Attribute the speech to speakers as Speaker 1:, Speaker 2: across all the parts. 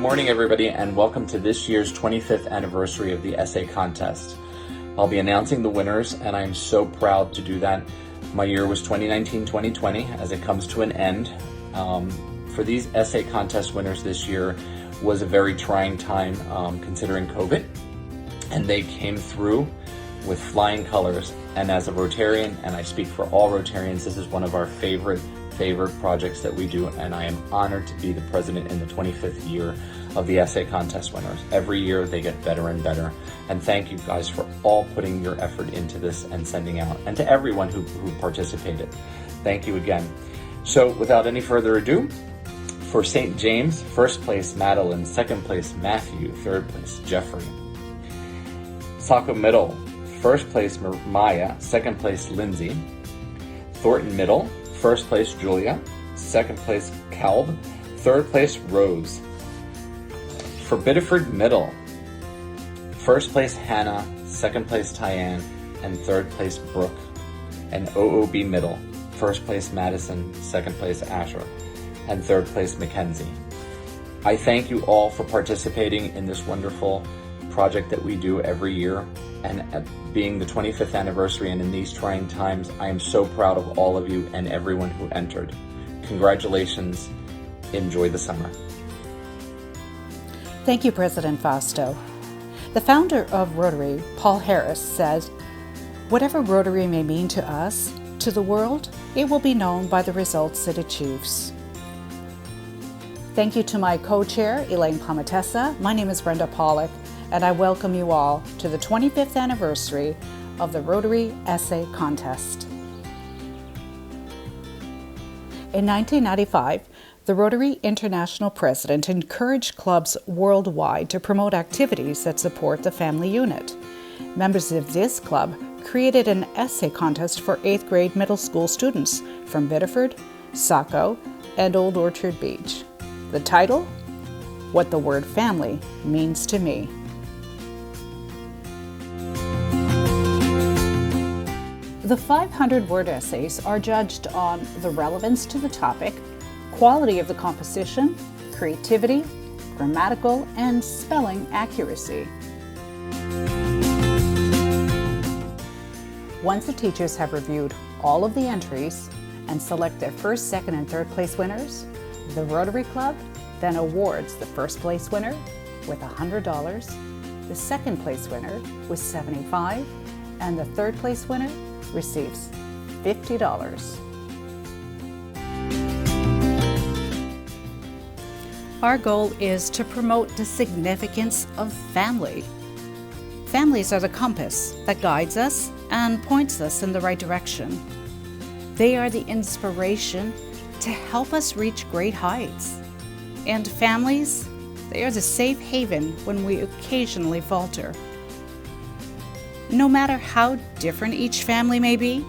Speaker 1: morning, everybody, and welcome to this year's 25th anniversary of the essay contest. I'll be announcing the winners, and I'm so proud to do that. My year was 2019-2020 as it comes to an end. For these essay contest winners this year was a very trying time considering COVID, and they came through with flying colors. And as a Rotarian, and I speak for all Rotarians, this is one of our favorite projects that we do, and I am honored to be the president in the 25th year of the essay contest winners. Every year they get better and better, and thank you guys for all putting your effort into this and sending out, and to everyone who participated. Thank you again. So without any further ado, for St. James, first place Madeline, second place Matthew, third place Jeffrey. Saco Middle, first place Maya, second place Lindsay. Thornton Middle, first place Julia, second place Calb, third place Rose. For Biddeford Middle, first place Hannah, second place Tyann, and third place Brooke. And OOB Middle, first place Madison, second place Asher, and third place Mackenzie. I thank you all for participating in this wonderful project that we do every year. And being the 25th anniversary and in these trying times, I am so proud of all of you and everyone who entered. Congratulations. Enjoy the summer.
Speaker 2: Thank you, President Fausto. The founder of Rotary, Paul Harris, said, "Whatever Rotary may mean to us, to the world, it will be known by the results it achieves." Thank you to my co-chair, Elaine Pamatessa. My name is Brenda Pollock, and I welcome you all to the 25th anniversary of the Rotary Essay Contest. In 1995, the Rotary International President encouraged clubs worldwide to promote activities that support the family unit. Members of this club created an essay contest for 8th grade middle school students from Biddeford, Saco, and Old Orchard Beach. The title? What the Word Family Means to Me. The 500-word essays are judged on the relevance to the topic, quality of the composition, creativity, grammatical and spelling accuracy. Once the teachers have reviewed all of the entries and select their first, second, and third place winners, the Rotary Club then awards the first place winner with $100, the second place winner with $75, and the third place winner receives $50. Our goal is to promote the significance of family. Families are the compass that guides us and points us in the right direction. They are the inspiration to help us reach great heights. And families, they are the safe haven when we occasionally falter. No matter how different each family may be,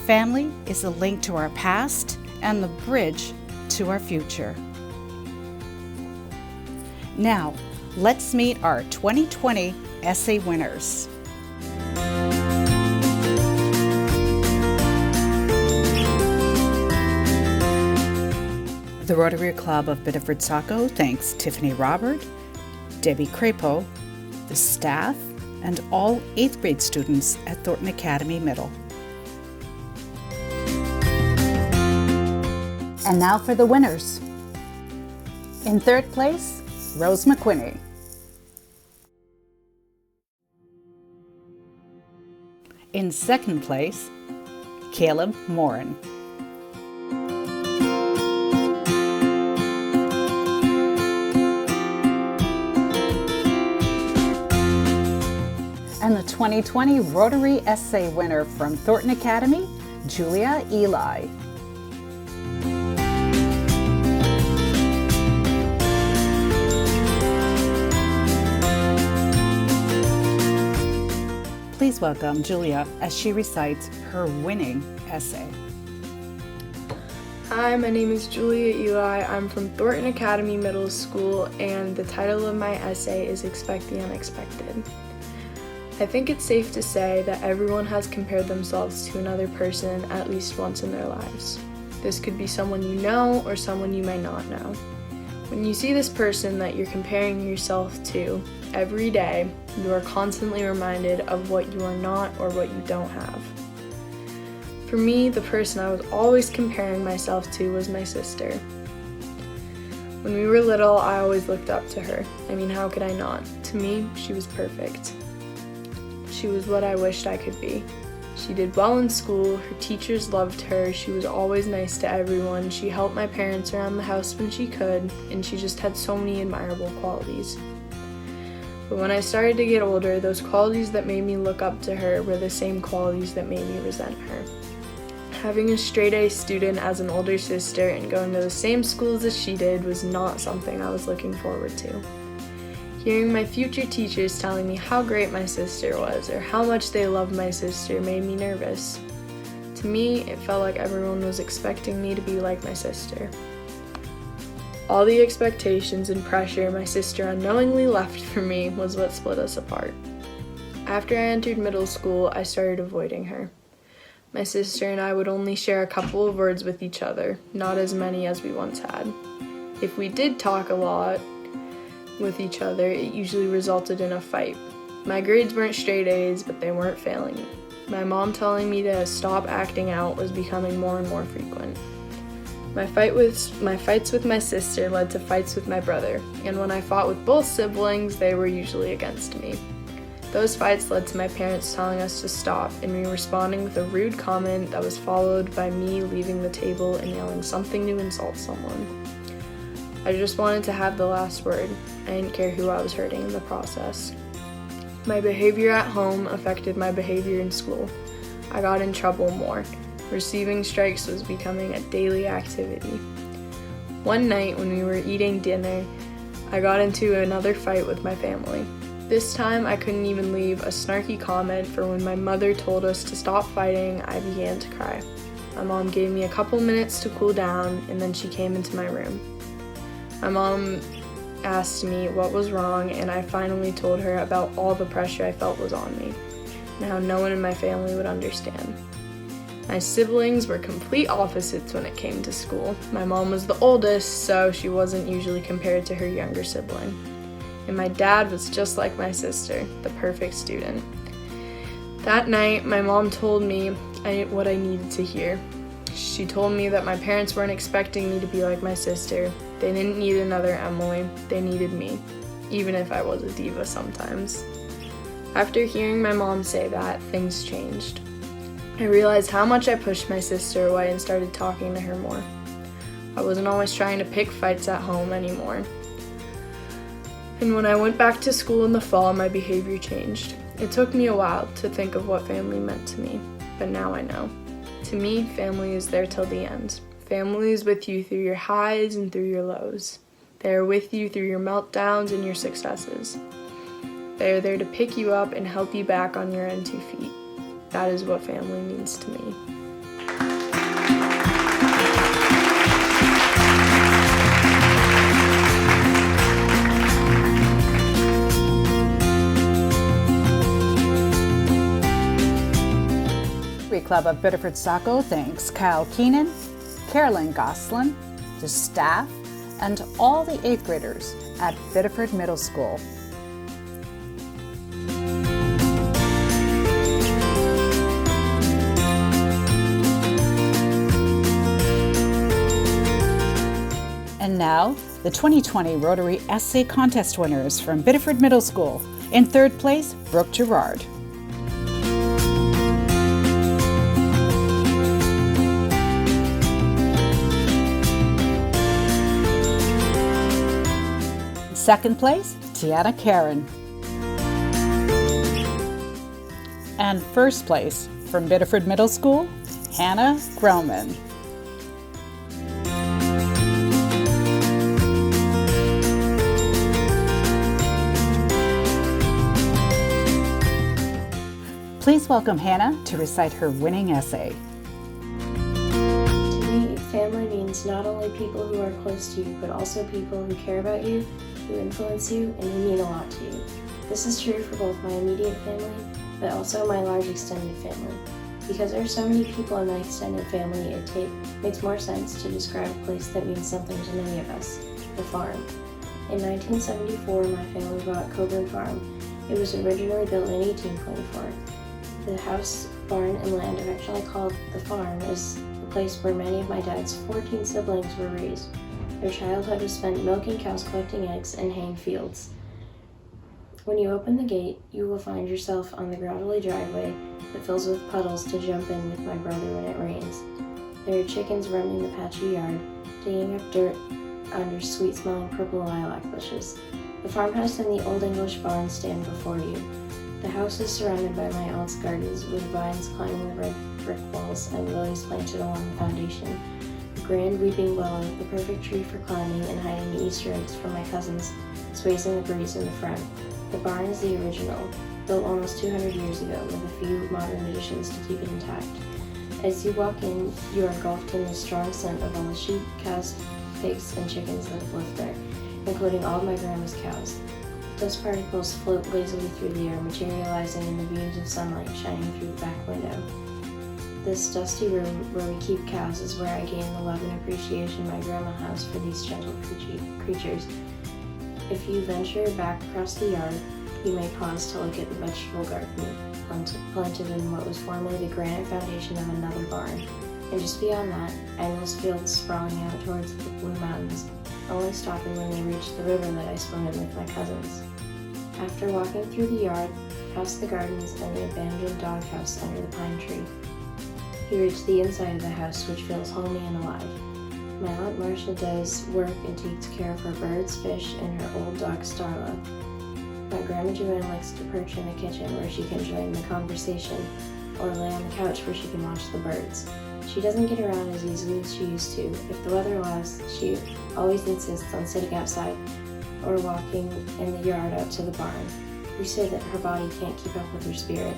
Speaker 2: family is a link to our past and the bridge to our future. Now, let's meet our 2020 essay winners. The Rotary Club of Biddeford Saco thanks Tiffany Robert, Debbie Crapo, the staff, and all 8th grade students at Thornton Academy Middle. And now for the winners. In third place, Rose McQuinney. In second place, Caleb Morin. And the 2020 Rotary Essay winner from Thornton Academy, Julia Eli. Please welcome Julia as she recites her winning essay.
Speaker 3: Hi, my name is Julia Eli. I'm from Thornton Academy Middle School, and the title of my essay is Expect the Unexpected. I think it's safe to say that everyone has compared themselves to another person at least once in their lives. This could be someone you know or someone you may not know. When you see this person that you're comparing yourself to every day, you are constantly reminded of what you are not or what you don't have. For me, the person I was always comparing myself to was my sister. When we were little, I always looked up to her. I mean, how could I not? To me, she was perfect. She was what I wished I could be. She did well in school, her teachers loved her, she was always nice to everyone, she helped my parents around the house when she could, and she just had so many admirable qualities. But when I started to get older, those qualities that made me look up to her were the same qualities that made me resent her. Having a straight-A student as an older sister and going to the same schools as she did was not something I was looking forward to. Hearing my future teachers telling me how great my sister was or how much they loved my sister made me nervous. To me, it felt like everyone was expecting me to be like my sister. All the expectations and pressure my sister unknowingly left for me was what split us apart. After I entered middle school, I started avoiding her. My sister and I would only share a couple of words with each other, not as many as we once had. If we did talk a lot with each other, it usually resulted in a fight. My grades weren't straight A's, but they weren't failing me. My mom telling me to stop acting out was becoming more and more frequent. My fights with my sister led to fights with my brother, and when I fought with both siblings, they were usually against me. Those fights led to my parents telling us to stop and me responding with a rude comment that was followed by me leaving the table and yelling something to insult someone. I just wanted to have the last word. I didn't care who I was hurting in the process. My behavior at home affected my behavior in school. I got in trouble more. Receiving strikes was becoming a daily activity. One night when we were eating dinner, I got into another fight with my family. This time I couldn't even leave a snarky comment, for when my mother told us to stop fighting, I began to cry. My mom gave me a couple minutes to cool down, and then she came into my room. My mom asked me what was wrong, and I finally told her about all the pressure I felt was on me, and how no one in my family would understand. My siblings were complete opposites when it came to school. My mom was the oldest, so she wasn't usually compared to her younger sibling. And my dad was just like my sister, the perfect student. That night, my mom told me what I needed to hear. She told me that my parents weren't expecting me to be like my sister. They didn't need another Emily, they needed me, even if I was a diva sometimes. After hearing my mom say that, things changed. I realized how much I pushed my sister away and started talking to her more. I wasn't always trying to pick fights at home anymore. And when I went back to school in the fall, my behavior changed. It took me a while to think of what family meant to me, but now I know. To me, family is there till the end. Family is with you through your highs and through your lows. They are with you through your meltdowns and your successes. They are there to pick you up and help you back on your own 2 feet. That is what family means to me.
Speaker 2: Rotary Club of Biddeford-Saco thanks Kyle Keenan, Carolyn Goslin, the staff, and all the 8th graders at Biddeford Middle School. And now, the 2020 Rotary Essay Contest winners from Biddeford Middle School. In 3rd place, Brooke Gerard. Second place, Tiana Karen. And first place, from Biddeford Middle School, Hannah Grellman. Please welcome Hannah to recite her winning essay.
Speaker 4: To me, family means not only people who are close to you, but also people who care about you, who influence you, and who mean a lot to you. This is true for both my immediate family, but also my large extended family. Because there are so many people in my extended family, it makes more sense to describe a place that means something to many of us. the farm. In 1974, my family bought Coburn Farm. It was originally built in 1824. The house, barn, and land eventually called the farm is the place where many of my dad's 14 siblings were raised. Their childhood was spent milking cows, collecting eggs, and haying fields. When you open the gate, you will find yourself on the gravelly driveway that fills with puddles to jump in with my brother when it rains. There are chickens roaming the patchy yard, digging up dirt under sweet-smelling purple lilac bushes. The farmhouse and the Old English barn stand before you. The house is surrounded by my aunt's gardens with vines climbing the red brick walls and lilies planted along the foundation. The grand weeping willow, the perfect tree for climbing and hiding the Easter eggs from my cousins, sways in the breeze in the front. The barn is the original, built almost 200 years ago with a few modern additions to keep it intact. As you walk in, you are engulfed in the strong scent of all the sheep, cows, pigs, and chickens that have lived there, including all of my grandma's cows. Dust particles float lazily through the air, materializing in the beams of sunlight shining through the back window. This dusty room where we keep cows is where I gain the love and appreciation my grandma has for these gentle creatures. If you venture back across the yard, you may pause to look at the vegetable garden planted in what was formerly the granite foundation of another barn. And just beyond that, endless fields sprawling out towards the Blue Mountains, only stopping when they reach the river that I swim in with my cousins. After walking through the yard, past the gardens and the abandoned doghouse under the pine tree, you reach the inside of the house, which feels homey and alive. My Aunt Marcia does work and takes care of her birds, fish, and her old dog Starla. My Grandma Joanne likes to perch in the kitchen where she can join the conversation, or lay on the couch where she can watch the birds. She doesn't get around as easily as she used to. If the weather allows, she always insists on sitting outside or walking in the yard out to the barn. We say that her body can't keep up with her spirit.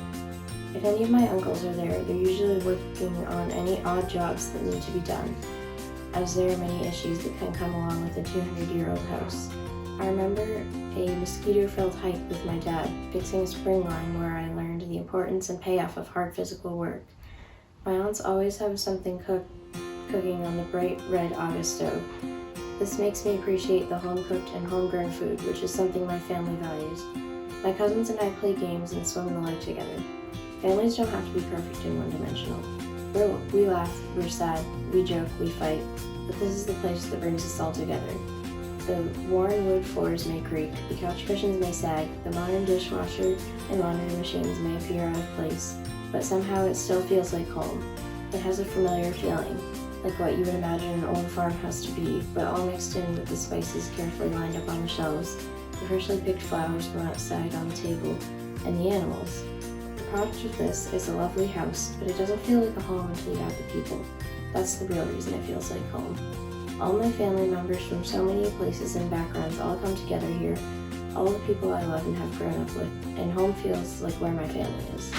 Speaker 4: If any of my uncles are there, they're usually working on any odd jobs that need to be done, as there are many issues that can come along with a 200-year-old house. I remember a mosquito-filled hike with my dad, fixing a spring line where I learned the importance and payoff of hard physical work. My aunts always have something cooking on the bright red August stove. This makes me appreciate the home-cooked and homegrown food, which is something my family values. My cousins and I play games and swim in the lake together. Families don't have to be perfect and one-dimensional. We laugh, we're sad, we joke, we fight, but this is the place that brings us all together. The worn wood floors may creak, the couch cushions may sag, the modern dishwasher and laundry machines may appear out of place, but somehow it still feels like home. It has a familiar feeling, like what you would imagine an old farmhouse to be, but all mixed in with the spices carefully lined up on the shelves, the freshly picked flowers from outside on the table, and the animals. The product of this is a lovely house, but it doesn't feel like a home until you have the people. That's the real reason it feels like home. All my family members from so many places and backgrounds all come together here, all the people I love and have grown up with, and home feels like where my family is.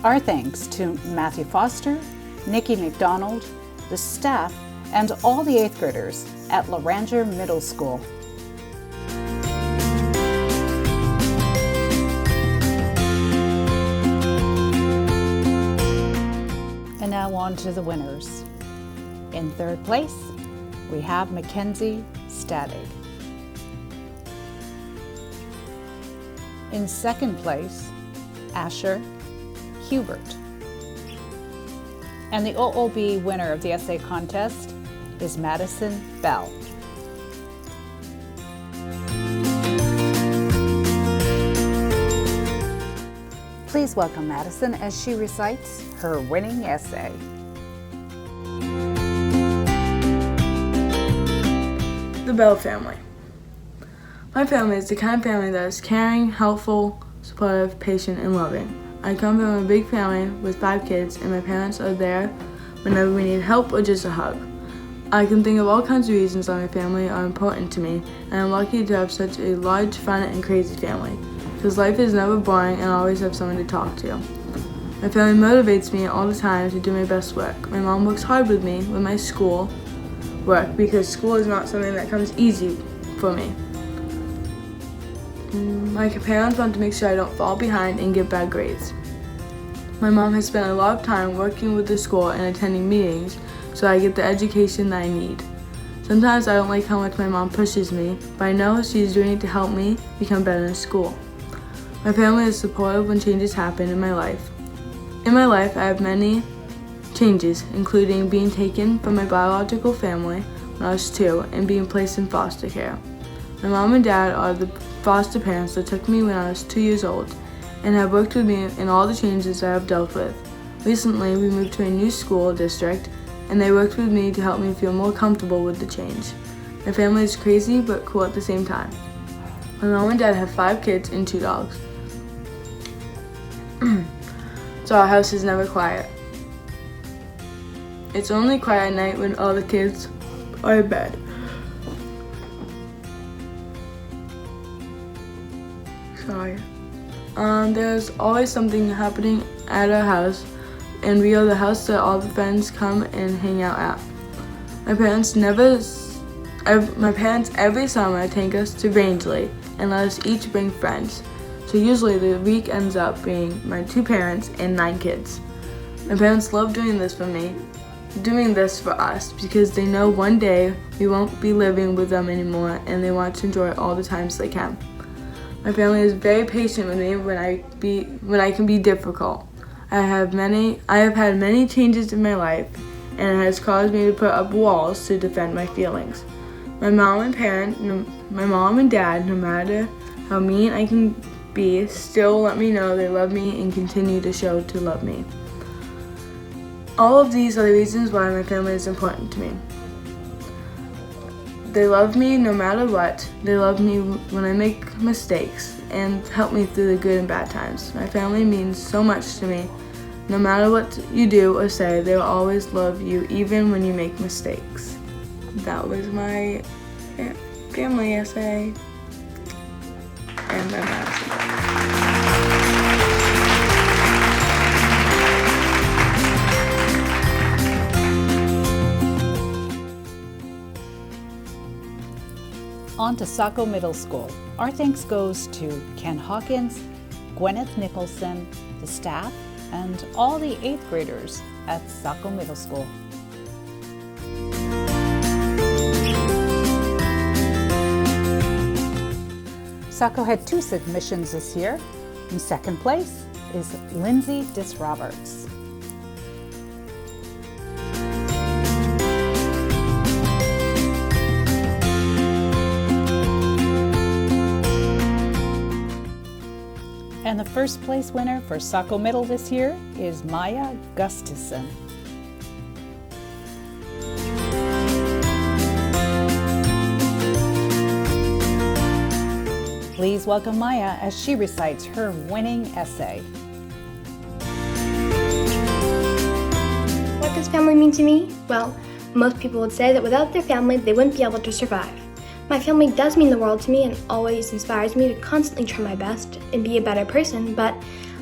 Speaker 2: Our thanks to Matthew Foster, Nikki McDonald, the staff, and all the 8th graders at Loranger Middle School. And now on to the winners. In 3rd place, we have Mackenzie Stadig. In 2nd place, Asher Hubert. And the OOB winner of the essay contest is Madison Bell. Please welcome Madison as she recites her winning essay.
Speaker 3: The Bell family. My family is the kind of family that is caring, helpful, supportive, patient, and loving. I come from a big family with 5 kids, and my parents are there whenever we need help or just a hug. I can think of all kinds of reasons why my family are important to me, and I'm lucky to have such a large, fun, and crazy family, because life is never boring and I always have someone to talk to. My family motivates me all the time to do my best work. My mom works hard with me with my school work because school is not something that comes easy for me. My parents want to make sure I don't fall behind and get bad grades. My mom has spent a lot of time working with the school and attending meetings so I get the education that I need. Sometimes I don't like how much my mom pushes me, but I know she's doing it to help me become better in school. My family is supportive when changes happen in my life. In my life, I have many changes, including being taken from my biological family when I was 2 and being placed in foster care. My mom and dad are the foster parents that took me when I was 2 years old and have worked with me in all the changes I have dealt with. Recently, we moved to a new school district and they worked with me to help me feel more comfortable with the change. My family is crazy but cool at the same time. My mom and dad have 5 kids and 2 dogs. So our house is never quiet. It's only quiet at night when all the kids are in bed. Sorry. There's always something happening at our house, and we are the house that all the friends come and hang out at. My parents every summer take us to Rangeley and let us each bring friends. So usually the week ends up being my 2 parents and 9 kids. My parents love doing this for us because they know one day we won't be living with them anymore and they want to enjoy all the times they can. My family is very patient with me when I can be difficult. I have had many changes in my life and it has caused me to put up walls to defend my feelings. My mom and dad, no matter how mean I can be, still let me know they love me and continue to show to love me. All of these are the reasons why my family is important to me. They love me no matter what. They love me when I make mistakes and help me through the good and bad times. My family means so much to me. No matter what you do or say, they will always love you even when you make mistakes. That was my family essay. And my mom's.
Speaker 2: On to Saco Middle School. Our thanks goes to Ken Hawkins, Gwyneth Nicholson, the staff, and all the 8th graders at Saco Middle School. Saco had 2 submissions this year. In second place is Lindsay Dis-Roberts. And the first place winner for Saco Middle this year is Maya Gustafson. Please welcome Maya as she recites her winning essay.
Speaker 5: What does family mean to me? Well, most people would say that without their family, they wouldn't be able to survive. My family does mean the world to me and always inspires me to constantly try my best and be a better person, but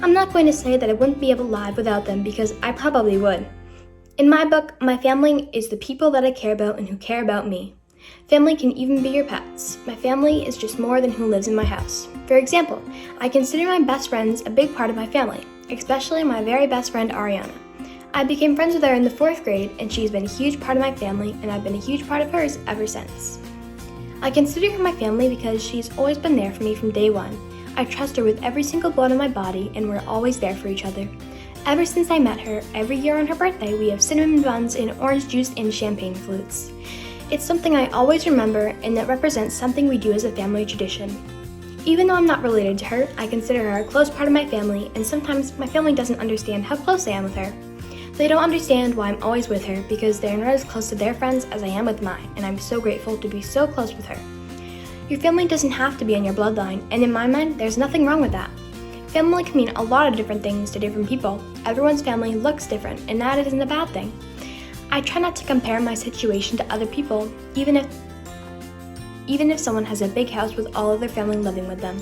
Speaker 5: I'm not going to say that I wouldn't be able to live without them because I probably would. In my book, my family is the people that I care about and who care about me. Family can even be your pets. My family is just more than who lives in my house. For example, I consider my best friends a big part of my family, especially my very best friend Ariana. I became friends with her in the 4th grade and she's been a huge part of my family and I've been a huge part of hers ever since. I consider her my family because she's always been there for me from day one. I trust her with every single bone in my body and we're always there for each other. Ever since I met her, every year on her birthday we have cinnamon buns and orange juice and champagne flutes. It's something I always remember and that represents something we do as a family tradition. Even though I'm not related to her, I consider her a close part of my family and sometimes my family doesn't understand how close I am with her. They don't understand why I'm always with her because they're not as close to their friends as I am with mine, and I'm so grateful to be so close with her. Your family doesn't have to be in your bloodline, and in my mind, there's nothing wrong with that. Family can mean a lot of different things to different people. Everyone's family looks different, and that isn't a bad thing. I try not to compare my situation to other people, even if someone has a big house with all of their family living with them.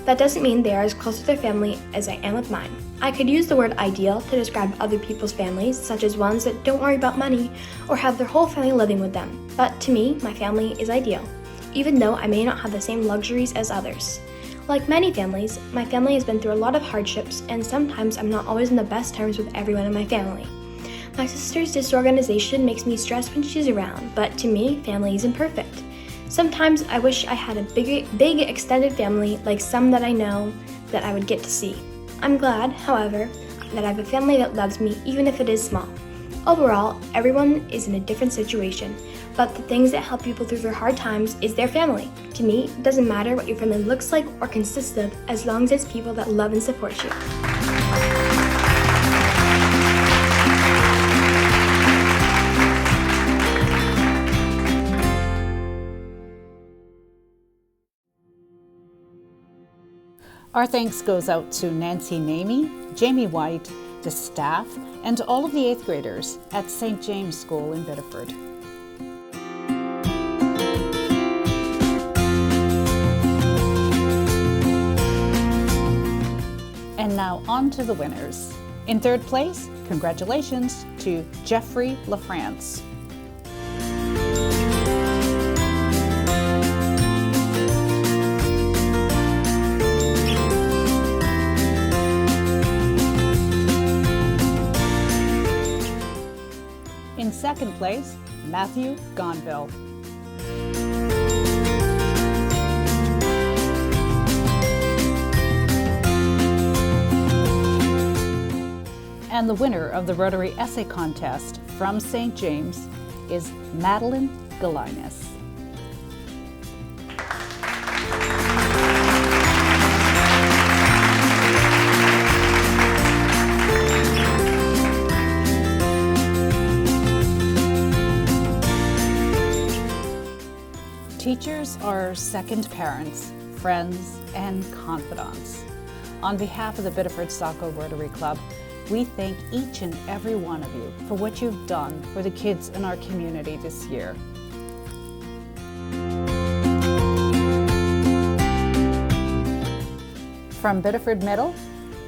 Speaker 5: That doesn't mean they are as close to their family as I am with mine. I could use the word ideal to describe other people's families, such as ones that don't worry about money or have their whole family living with them. But to me, my family is ideal, even though I may not have the same luxuries as others. Like many families, my family has been through a lot of hardships, and sometimes I'm not always on the best terms with everyone in my family. My sister's disorganization makes me stressed when she's around, but to me, family isn't perfect. Sometimes I wish I had a big extended family like some that I know that I would get to see. I'm glad, however, that I have a family that loves me even if it is small. Overall, everyone is in a different situation, but the things that help people through their hard times is their family. To me, it doesn't matter what your family looks like or consists of, as long as it's people that love and support you.
Speaker 2: Our thanks goes out to Nancy Namey, Jamie White, the staff, and all of the 8th graders at St. James School in Biddeford. And now on to the winners. In 3rd place, congratulations to Jeffrey LaFrance. In 2nd place, Matthew Gonville. And the winner of the Rotary Essay Contest from St. James is Madeline Galinas. Teachers are second parents, friends, and confidants. On behalf of the Biddeford Saco Rotary Club, we thank each and every one of you for what you've done for the kids in our community this year. From Biddeford Middle,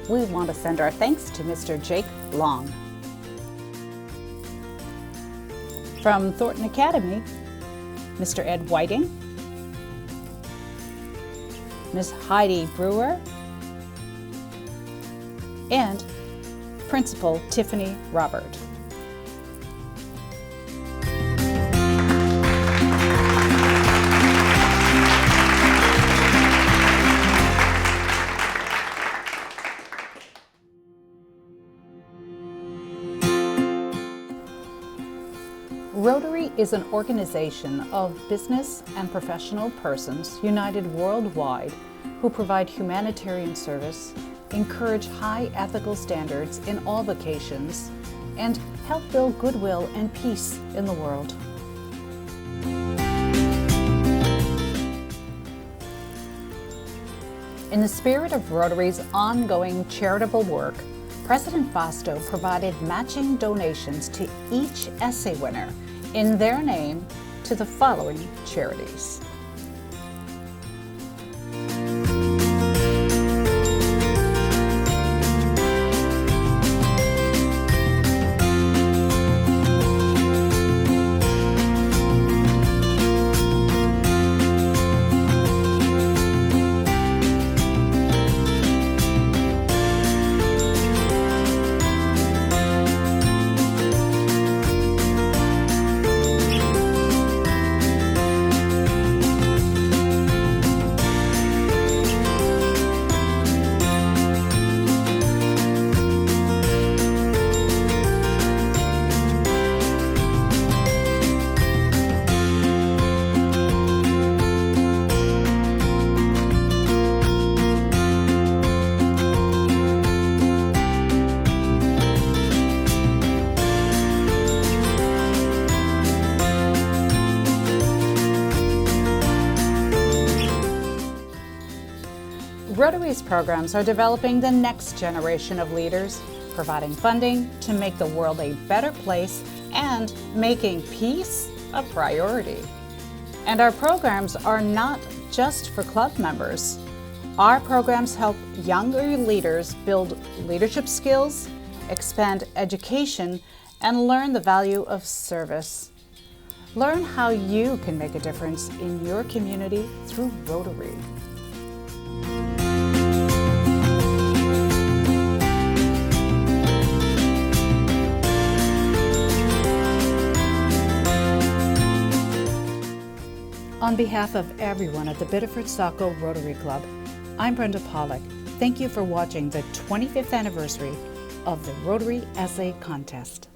Speaker 2: we want to send our thanks to Mr. Jake Long. From Thornton Academy, Mr. Ed Whiting, Ms. Heidi Brewer, and Principal Tiffany Robert. Rotary is an organization of business and professional persons united worldwide who provide humanitarian service, encourage high ethical standards in all vocations, and help build goodwill and peace in the world. In the spirit of Rotary's ongoing charitable work, President Fasto provided matching donations to each essay winner in their name to the following charities. Rotary's programs are developing the next generation of leaders, providing funding to make the world a better place and making peace a priority. And our programs are not just for club members. Our programs help younger leaders build leadership skills, expand education, and learn the value of service. Learn how you can make a difference in your community through Rotary. On behalf of everyone at the Biddeford Saco Rotary Club, I'm Brenda Pollock. Thank you for watching the 25th anniversary of the Rotary Essay Contest.